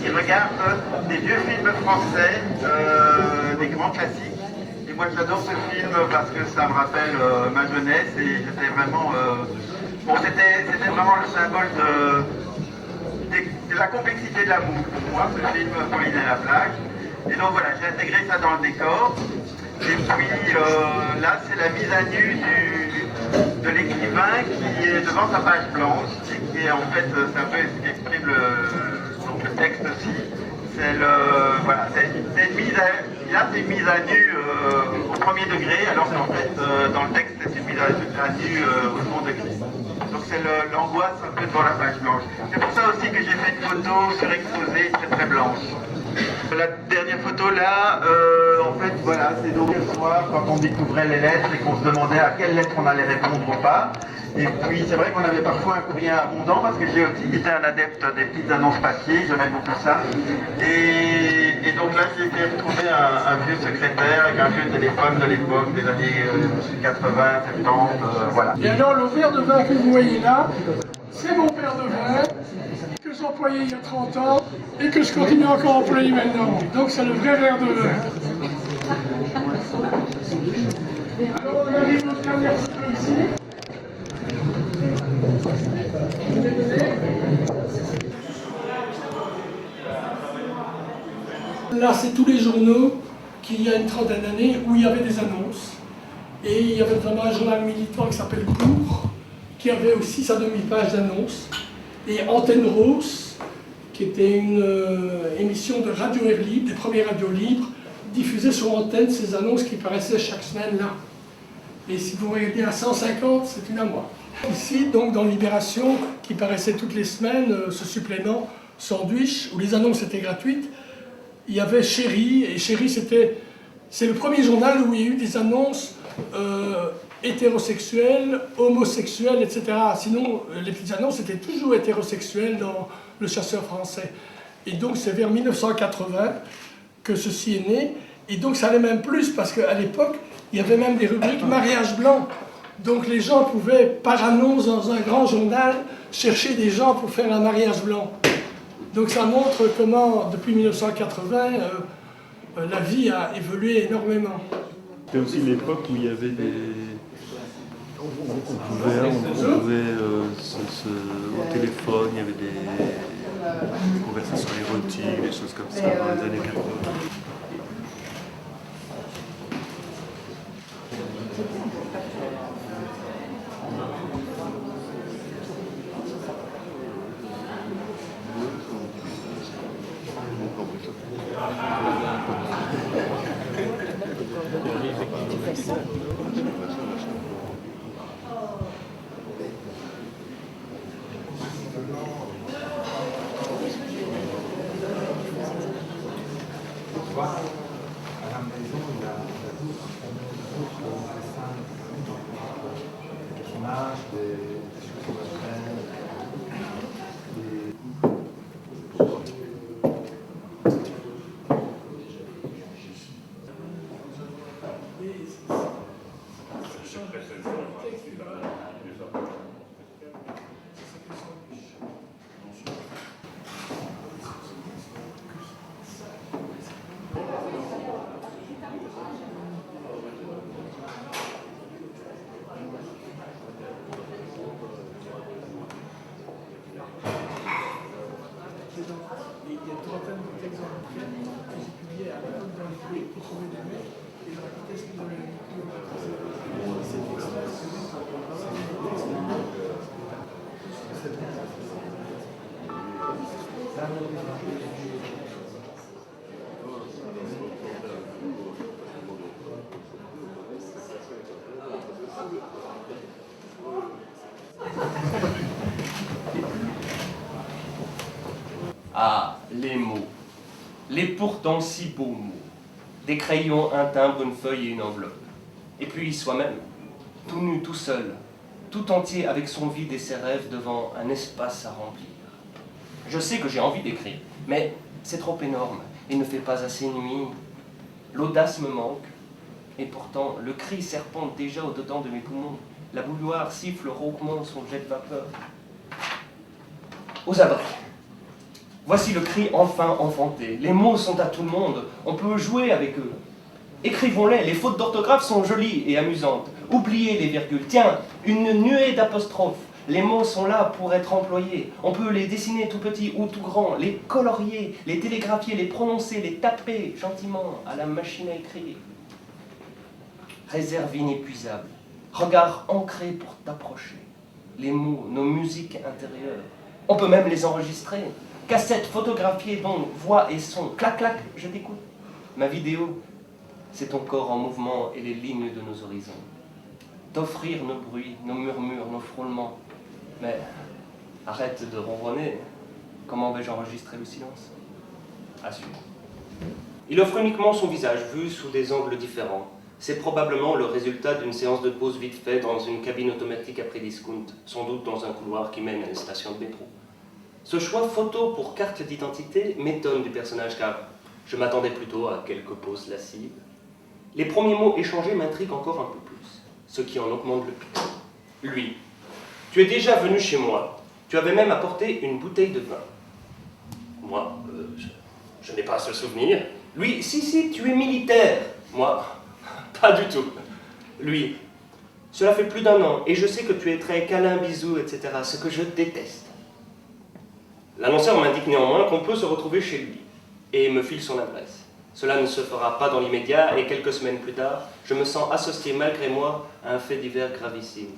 Ils regardent des vieux films français, des grands classiques. Et moi j'adore ce film parce que ça me rappelle ma jeunesse et j'étais vraiment... bon, c'était vraiment le symbole de la complexité de l'amour pour moi, ce film Pauline à la plage. Et donc voilà, j'ai intégré ça dans le décor. Et puis là, c'est la mise à nu de l'écrivain qui est devant sa page blanche et qui est en fait, c'est un peu ce qui exprime le texte aussi. C'est voilà, c'est une mise à nu au premier degré, alors qu'en fait, dans le texte, c'est une mise à nu au second degré. Donc c'est l'angoisse un peu devant la page blanche. C'est pour ça aussi que j'ai fait une photo surexposée très très blanche. La dernière photo là, en fait voilà, c'est donc le soir quand on découvrait les lettres et qu'on se demandait à quelles lettres on allait répondre ou pas. Et puis c'est vrai qu'on avait parfois un courrier abondant parce que j'ai aussi été un adepte des petites annonces papier, j'aimais beaucoup ça. Et donc là j'ai été retrouver un vieux secrétaire avec un vieux téléphone de l'époque des années 80, 70, voilà. Et alors le verre de vin que vous voyez là, c'est mon verre de vin que j'employais il y a 30 ans et que je continue encore à employer maintenant. Donc c'est le vrai verre de vin. Alors on arrive au dernier photo ici. Là c'est tous les journaux qu'il y a une trentaine d'années où il y avait des annonces. Et il y avait notamment un journal militant qui s'appelle Cours, qui avait aussi sa demi-page d'annonces. Et Antenne Rose, qui était une émission de radio air libre, des premières radios libres, diffusait sur antenne ces annonces qui paraissaient chaque semaine là. Et si vous regardez à 150, c'est une à moi. Ici, donc dans Libération, qui paraissait toutes les semaines, ce supplément Sandwich, où les annonces étaient gratuites, il y avait Chéri, et Chéri c'est le premier journal où il y a eu des annonces hétérosexuels, homosexuels, etc. Sinon, les petites annonces étaient toujours hétérosexuelles dans Le Chasseur français. Et donc, c'est vers 1980 que ceci est né. Et donc, ça allait même plus, parce qu'à l'époque, il y avait même des rubriques mariage blanc. Donc, les gens pouvaient, par annonce dans un grand journal, chercher des gens pour faire un mariage blanc. Donc, ça montre comment, depuis 1980, la vie a évolué énormément. C'était aussi l'époque où il y avait des... On pouvait au téléphone, il y avait des conversations érotiques, des choses comme ça dans les années 80. À la maison, il y a d'autres personnages, des choses qu'on va faire. Il y a une trentaine d'exemplaires que j'ai publiés à l'époque dans les cours pour trouver des mecs et je racontais ce qu'ils avaient vécu. Ces textes-là, c'est des textes. Ah, les mots. Les pourtant si beaux mots. Des crayons, un timbre, une feuille et une enveloppe. Et puis soi-même, tout nu, tout seul, tout entier avec son vide et ses rêves devant un espace à remplir. Je sais que j'ai envie d'écrire, mais c'est trop énorme. Il ne fait pas assez nuit. L'audace me manque. Et pourtant, le cri serpente déjà au-dedans de mes poumons. La bouilloire siffle rauquement son jet de vapeur. Aux abris. Voici le cri enfin enfanté. Les mots sont à tout le monde. On peut jouer avec eux. Écrivons-les. Les fautes d'orthographe sont jolies et amusantes. Oubliez les virgules. Tiens, une nuée d'apostrophes. Les mots sont là pour être employés. On peut les dessiner tout petits ou tout grands, les colorier, les télégraphier, les prononcer, les taper gentiment à la machine à écrire. Réserve inépuisable. Regard ancré pour t'approcher. Les mots, nos musiques intérieures. On peut même les enregistrer. Cassette photographiée donc, voix et son. Clac, clac, je t'écoute. Ma vidéo, c'est ton corps en mouvement et les lignes de nos horizons. T'offrir nos bruits, nos murmures, nos frôlements. Mais arrête de ronronner. Comment vais-je enregistrer le silence? Assure. Il offre uniquement son visage, vu sous des angles différents. C'est probablement le résultat d'une séance de pause vite fait dans une cabine automatique après discount, sans doute dans un couloir qui mène à une station de métro. Ce choix photo pour carte d'identité m'étonne du personnage car je m'attendais plutôt à quelques poses lascives. Les premiers mots échangés m'intriguent encore un peu plus, ce qui en augmente le piquant. Lui, tu es déjà venu chez moi, tu avais même apporté une bouteille de vin. Moi, je n'ai pas ce souvenir. Lui, si, tu es militaire. Moi, pas du tout. Lui, cela fait plus d'1 an et je sais que tu es très câlin, bisous, etc., ce que je déteste. L'annonceur m'indique néanmoins qu'on peut se retrouver chez lui et me file son adresse. Cela ne se fera pas dans l'immédiat et quelques semaines plus tard, je me sens associé malgré moi à un fait divers gravissime.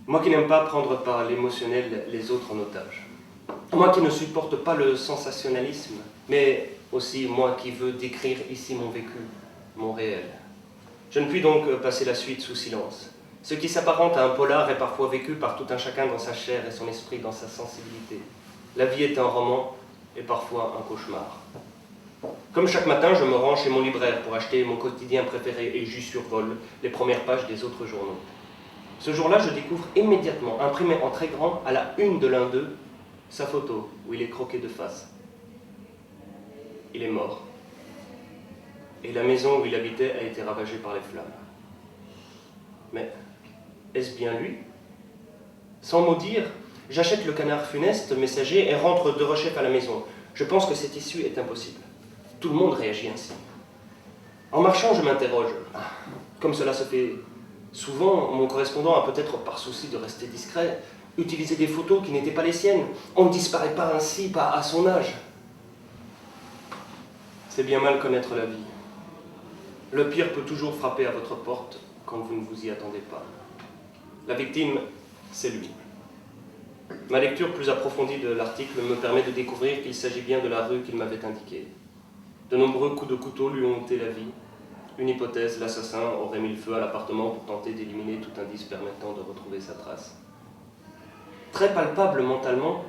Moi qui n'aime pas prendre par l'émotionnel les autres en otage. Moi qui ne supporte pas le sensationnalisme, mais aussi moi qui veux décrire ici mon vécu, mon réel. Je ne puis donc passer la suite sous silence. Ce qui s'apparente à un polar est parfois vécu par tout un chacun dans sa chair et son esprit dans sa sensibilité. La vie est un roman et parfois un cauchemar. Comme chaque matin, je me rends chez mon libraire pour acheter mon quotidien préféré et j'y survole les premières pages des autres journaux. Ce jour-là, je découvre immédiatement, imprimé en très grand, à la une de l'un d'eux, sa photo où il est croqué de face. Il est mort. Et la maison où il habitait a été ravagée par les flammes. Mais est-ce bien lui? Sans mot dire, j'achète le canard funeste messager et rentre de rechef à la maison. Je pense que cette issue est impossible. Tout le monde réagit ainsi. En marchant, je m'interroge. Comme cela se fait souvent, mon correspondant a peut-être, par souci de rester discret, utilisé des photos qui n'étaient pas les siennes. On ne disparaît pas ainsi, pas à son âge. C'est bien mal connaître la vie. Le pire peut toujours frapper à votre porte quand vous ne vous y attendez pas. La victime, c'est lui. Ma lecture plus approfondie de l'article me permet de découvrir qu'il s'agit bien de la rue qu'il m'avait indiquée. De nombreux coups de couteau lui ont ôté la vie. Une hypothèse, l'assassin aurait mis le feu à l'appartement pour tenter d'éliminer tout indice permettant de retrouver sa trace. Très palpable mentalement,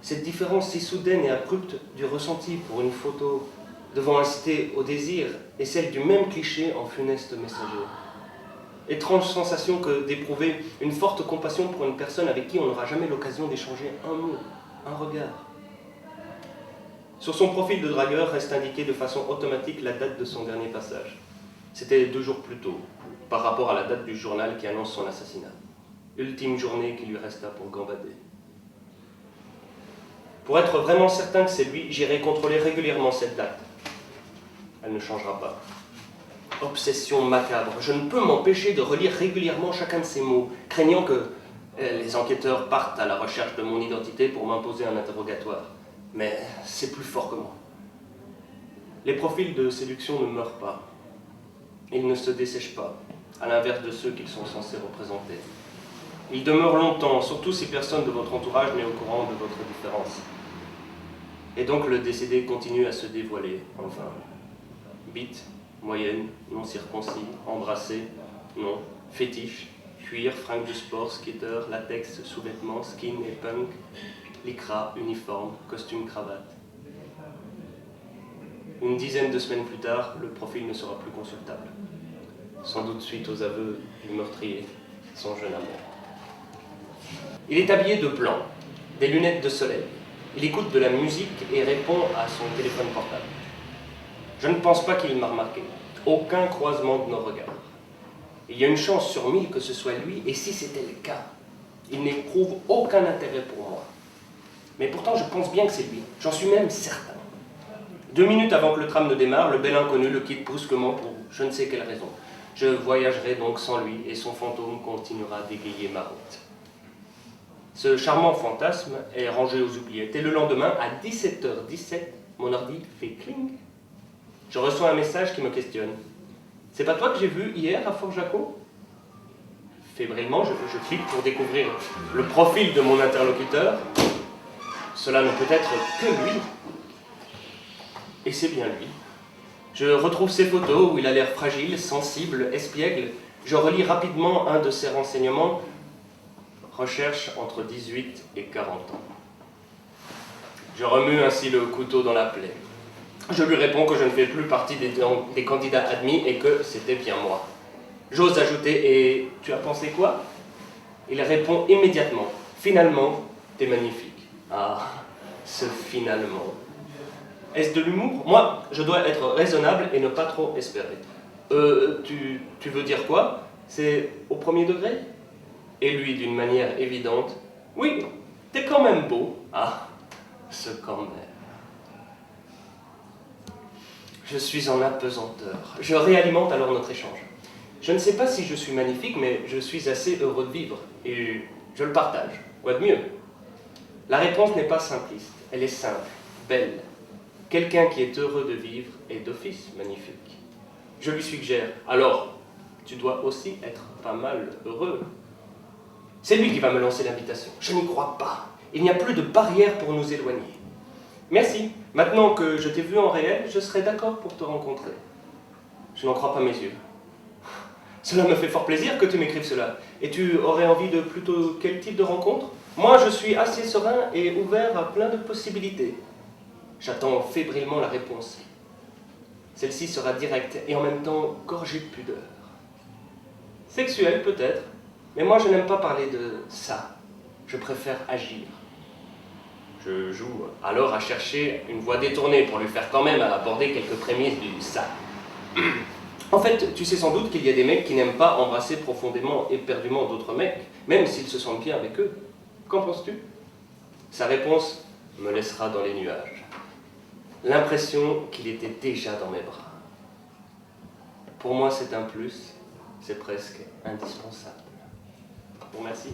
cette différence si soudaine et abrupte du ressenti pour une photo devant inciter au désir est celle du même cliché en funeste messager. Étrange sensation que d'éprouver une forte compassion pour une personne avec qui on n'aura jamais l'occasion d'échanger un mot, un regard. Sur son profil de dragueur reste indiquée de façon automatique la date de son dernier passage. C'était 2 jours plus tôt, par rapport à la date du journal qui annonce son assassinat. Ultime journée qui lui resta pour gambader. Pour être vraiment certain que c'est lui, j'irai contrôler régulièrement cette date. Elle ne changera pas. Obsession macabre. Je ne peux m'empêcher de relire régulièrement chacun de ces mots, craignant que les enquêteurs partent à la recherche de mon identité pour m'imposer un interrogatoire. Mais c'est plus fort que moi. Les profils de séduction ne meurent pas. Ils ne se dessèchent pas, à l'inverse de ceux qu'ils sont censés représenter. Ils demeurent longtemps, surtout si personne de votre entourage n'est au courant de votre différence. Et donc le décédé continue à se dévoiler, enfin. Bite, moyenne, non circoncis, embrassé, non, fétiche, cuir, fringues de sport, skater, latex, sous-vêtements, skin et punk. lycra, uniforme, costume, cravate. Une dizaine de semaines plus tard, le profil ne sera plus consultable. Sans doute suite aux aveux du meurtrier, son jeune amour. Il est habillé de blanc, des lunettes de soleil. Il écoute de la musique et répond à son téléphone portable. Je ne pense pas qu'il m'a remarqué. Aucun croisement de nos regards. Il y a une chance sur 1000 que ce soit lui, et si c'était le cas, il n'éprouve aucun intérêt pour moi. Mais pourtant, je pense bien que c'est lui. J'en suis même certain. 2 minutes avant que le tram ne démarre, le bel inconnu le quitte brusquement pour je ne sais quelle raison. Je voyagerai donc sans lui, et son fantôme continuera d'égayer ma route. Ce charmant fantasme est rangé aux oubliettes, et le lendemain, à 17h17, mon ordi fait cling. Je reçois un message qui me questionne. « C'est pas toi que j'ai vu hier à Fort-Jacot ?» Fébrilement, je clique pour découvrir le profil de mon interlocuteur. Cela ne peut être que lui. Et c'est bien lui. Je retrouve ses photos où il a l'air fragile, sensible, espiègle. Je relis rapidement un de ses renseignements. Recherche entre 18 et 40 ans. Je remue ainsi le couteau dans la plaie. Je lui réponds que je ne fais plus partie des candidats admis et que c'était bien moi. J'ose ajouter « Et tu as pensé quoi ?» Il répond immédiatement « Finalement, t'es magnifique. » Ah, ce « finalement ». Est-ce de l'humour? Moi, je dois être raisonnable et ne pas trop espérer. Tu veux dire quoi? C'est au premier degré? Et lui, d'une manière évidente, « Oui, t'es quand même beau. » Ah, ce quand même. Je suis en apesanteur. Je réalimente alors notre échange. Je ne sais pas si je suis magnifique, mais je suis assez heureux de vivre. Et je le partage. Quoi de mieux? La réponse n'est pas simpliste. Elle est simple, belle. Quelqu'un qui est heureux de vivre est d'office magnifique. Je lui suggère, alors, tu dois aussi être pas mal heureux. C'est lui qui va me lancer l'invitation. Je n'y crois pas. Il n'y a plus de barrière pour nous éloigner. Merci. Maintenant que je t'ai vu en réel, je serai d'accord pour te rencontrer. Je n'en crois pas mes yeux. Cela me fait fort plaisir que tu m'écrives cela. Et tu aurais envie de plutôt quel type de rencontre? Moi, je suis assez serein et ouvert à plein de possibilités. J'attends fébrilement la réponse. Celle-ci sera directe et en même temps gorgée de pudeur. Sexuelle peut-être, mais moi je n'aime pas parler de ça. Je préfère agir. Je joue alors à chercher une voie détournée pour lui faire quand même aborder quelques prémices du ça. En fait, tu sais sans doute qu'il y a des mecs qui n'aiment pas embrasser profondément et éperdument d'autres mecs, même s'ils se sentent bien avec eux. Qu'en penses-tu? Sa réponse me laissera dans les nuages. L'impression qu'il était déjà dans mes bras. Pour moi, c'est un plus, c'est presque indispensable. Bon, merci.